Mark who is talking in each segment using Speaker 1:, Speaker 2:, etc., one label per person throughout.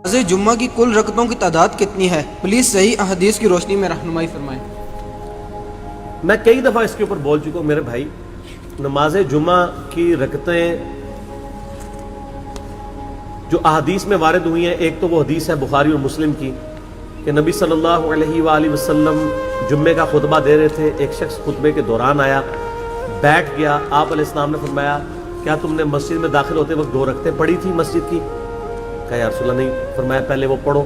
Speaker 1: نماز جمعہ کی کل رکعتوں کی تعداد کتنی ہے؟ پلیز صحیح احادیث کی روشنی میں رہنمائی فرمائیں۔
Speaker 2: میں کئی دفعہ اس کے اوپر بول چکا ہوں میرے بھائی، نماز جمعہ کی رکعتیں جو احادیث میں وارد ہوئی ہیں، ایک تو وہ حدیث ہے بخاری اور مسلم کی کہ نبی صلی اللہ علیہ وآلہ وسلم جمعے کا خطبہ دے رہے تھے، ایک شخص خطبے کے دوران آیا، بیٹھ گیا، آپ علیہ السلام نے فرمایا کیا تم نے مسجد میں داخل ہوتے وقت 2 رکعتیں پڑھی تھی مسجد کی؟ کہا یا رسول اللہ نہیں۔ فرمایا پہلے وہ پڑھو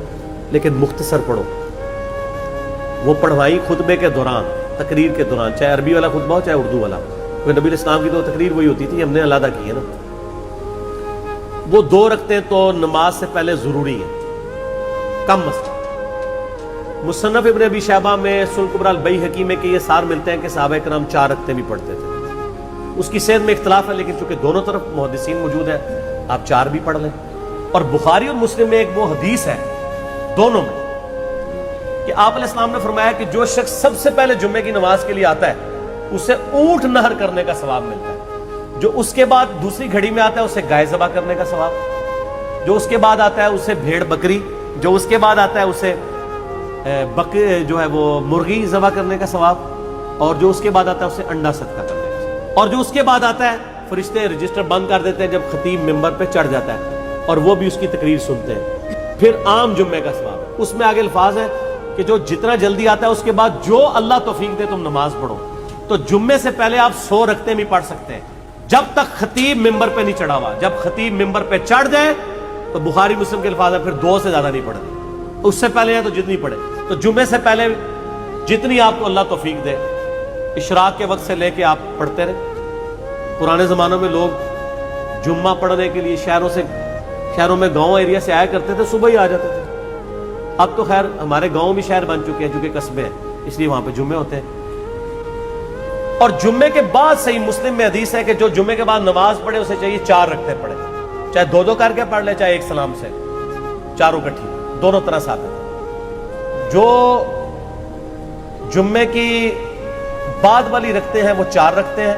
Speaker 2: لیکن مختصر پڑھو۔ وہ پڑھوائی خطبے کے دوران، تقریر کے دوران، چاہے عربی والا خطبہ ہو چاہے اردو والا، کیونکہ نبی علیہ السلام کی تو تقریر وہی ہوتی تھی، ہم نے علیحدہ کی ہے نا۔ وہ 2 رکعتیں تو نماز سے پہلے ضروری ہیں، کم از کم۔ مصنف ابن ابی شیبہ میں سنن کبری البیہقی میں کہ یہ سار ملتے ہیں کہ صحابہ کرام 4 رکعتیں بھی پڑھتے تھے۔ اس کی صحت میں اختلاف ہے، لیکن چونکہ دونوں طرف محدثین موجود ہیں، آپ 4 بھی پڑھ لیں۔ اور بخاری اور مسلم میں ایک وہ حدیث ہے دونوں میں کہ آپ علیہ السلام نے فرمایا کہ جو شخص سب سے پہلے جمعے کی نماز کے لیے آتا ہے اسے اونٹ نہر کرنے کا ثواب ملتا ہے، جو اس کے بعد دوسری گھڑی میں آتا ہے اسے گائے ذبح کرنے کا ثواب، جو اس کے بعد آتا ہے اسے بھیڑ بکری، جو اس کے بعد آتا ہے اسے جو ہے وہ مرغی ذبح کرنے کا ثواب، اور جو اس کے بعد آتا ہے اسے انڈا صدقہ کرنے کا ثواب، اور جو اس کے بعد آتا ہے فرشتے رجسٹر بند کر دیتے ہیں جب خطیب ممبر پہ چڑھ جاتا ہے اور وہ بھی اس کی تقریر سنتے ہیں۔ پھر عام جمعے کا ثواب، اس میں آگے الفاظ ہے کہ جو جتنا جلدی آتا ہے اس کے بعد جو اللہ توفیق دے تم نماز پڑھو۔ تو جمعے سے پہلے آپ 100 رکعتیں بھی پڑھ سکتے ہیں جب تک خطیب ممبر پہ نہیں چڑھا ہوا۔ جب خطیب ممبر پہ چڑھ جائے تو بخاری مسلم کے الفاظ ہے پھر 2 سے زیادہ نہیں پڑھنی، اس سے پہلے ہے تو جتنی پڑھے۔ تو جمعے سے پہلے جتنی آپ کو اللہ توفیق دے، اشراق کے وقت سے لے کے آپ پڑھتے رہے۔ پرانے زمانوں میں لوگ جمعہ پڑھنے کے لیے شہروں میں گاؤں ایریا سے آیا کرتے تھے، صبح ہی آ جاتے تھے۔ اب تو خیر ہمارے گاؤں بھی شہر بن چکے ہیں چونکہ قصبے ہیں، اس لیے وہاں پہ جمعے ہوتے ہیں۔ اور جمعے کے بعد صحیح مسلم میں حدیث ہے کہ جو جمعے کے بعد نماز پڑھے اسے چاہیے 4 رکعتیں پڑھے، چاہے 2 کر کے پڑھ لے چاہے ایک سلام سے، چاروں کٹھی، دونوں طرح ثابت ہے۔ جو جمعے کی بعد والی رکھتے ہیں وہ 4 رکھتے ہیں،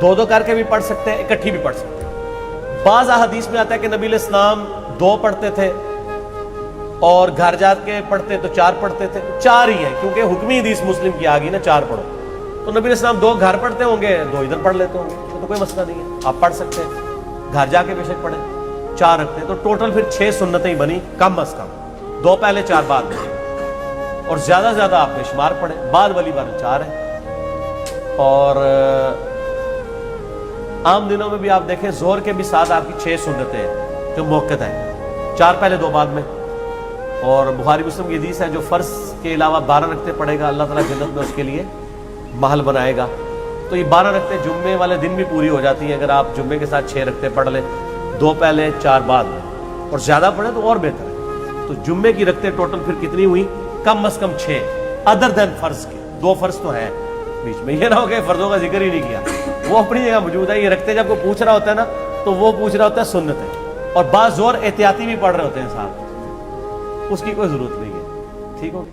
Speaker 2: 2 کر کے بھی پڑھ سکتے ہیں، اکٹھی بھی پڑھ سکتے ہیں۔ بعض احادیث میں آتا ہے کہ نبی علیہ السلام 2 پڑھتے تھے اور گھر جا کے پڑھتے تو 4 پڑھتے تھے، 4 ہی ہیں کیونکہ حکمی حدیث مسلم کی آ گئی نا 4 پڑھو۔ تو نبی علیہ السلام 2 گھر پڑھتے ہوں گے، 2 ادھر پڑھ لیتے ہوں گے، تو کوئی مسئلہ نہیں ہے، آپ پڑھ سکتے ہیں، گھر جا کے بے شک پڑھیں۔ 4 رکھتے ہیں تو ٹوٹل پھر 6 سنتیں بنی کم از کم، 2 پہلے 4 بعد میں، اور زیادہ سے زیادہ آپ نے شمار پڑھیں، بعد والی بار 4 ہے۔ اور عام دنوں میں بھی آپ دیکھیں ظہر کے بھی ساتھ آپ کی 6 سنتیں ہیں جو موقت ہیں، 4 پہلے 2 بعد میں۔ اور بخاری مسلم کی حدیث ہے جو فرض کے علاوہ 12 رکعتیں پڑھے گا اللہ تعالیٰ جنت میں اس کے لیے محل بنائے گا۔ تو یہ 12 رکعتیں جمعے والے دن بھی پوری ہو جاتی ہیں اگر آپ جمعے کے ساتھ 6 رکعتیں پڑھ لیں، 2 پہلے 4 بعد میں، اور زیادہ پڑھیں تو اور بہتر ہے۔ تو جمعے کی رکعتیں ٹوٹل پھر کتنی ہوئی؟ کم از کم 6 ادر دین فرض کے، 2 فرض تو ہیں بیچ میں، یہ نہ ہو کہ فرضوں کا ذکر ہی نہیں کیا، وہ اپنی جگہ موجود ہے۔ یہ رکھتے جب کوئی پوچھ رہا ہوتا ہے نا تو وہ پوچھ رہا ہوتا ہے سنتیں، اور بعض زور احتیاطی بھی پڑھ رہے ہوتے ہیں صاحب، اس کی کوئی ضرورت نہیں ہے، ٹھیک ہو۔